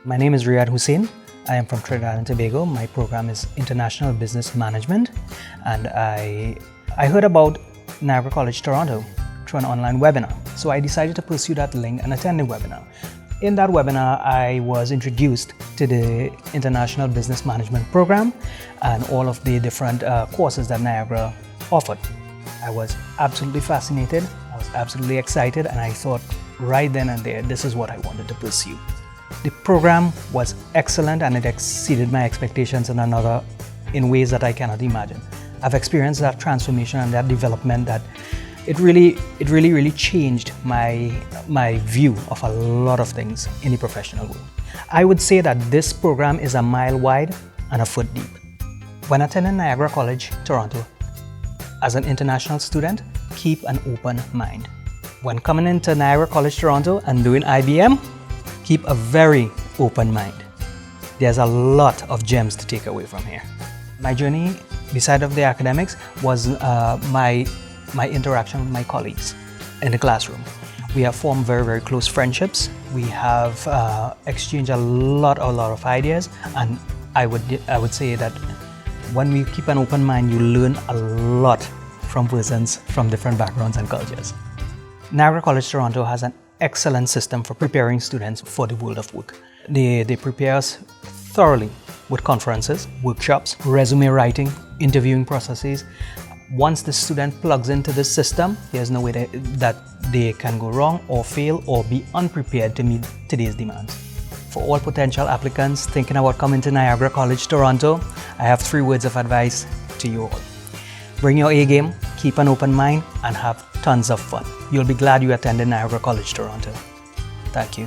My name is Riad Hussein. I am from Trinidad and Tobago. My program is International Business Management, and I heard about Niagara College Toronto through an online webinar. So I decided to pursue that link and attend the webinar. In that webinar, I was introduced to the International Business Management program and all of the different courses that Niagara offered. I was absolutely fascinated, I was absolutely excited, and I thought right then and there, this is what I wanted to pursue. The program was excellent and it exceeded my expectations in ways that I cannot imagine. I've experienced that transformation and that development that it really changed my view of a lot of things in the professional world. I would say that this program is a mile wide and a foot deep. When attending Niagara College, Toronto, as an international student, keep an open mind. When coming into Niagara College, Toronto and doing IBM, keep a very open mind. There's a lot of gems to take away from here. My journey, beside of the academics, was my interaction with my colleagues in the classroom. We have formed very close friendships. We have exchanged a lot of ideas, and I would say that when we keep an open mind, you learn a lot from persons from different backgrounds and cultures. Niagara College Toronto has an excellent system for preparing students for the world of work. They prepare us thoroughly with conferences, workshops, resume writing, interviewing processes. Once the student plugs into this system, there's no way that they can go wrong or fail or be unprepared to meet today's demands. For all potential applicants thinking about coming to Niagara College Toronto, I have 3 words of advice to you all. Bring your A game, keep an open mind, and have tons of fun. You'll be glad you attended Niagara College Toronto. Thank you.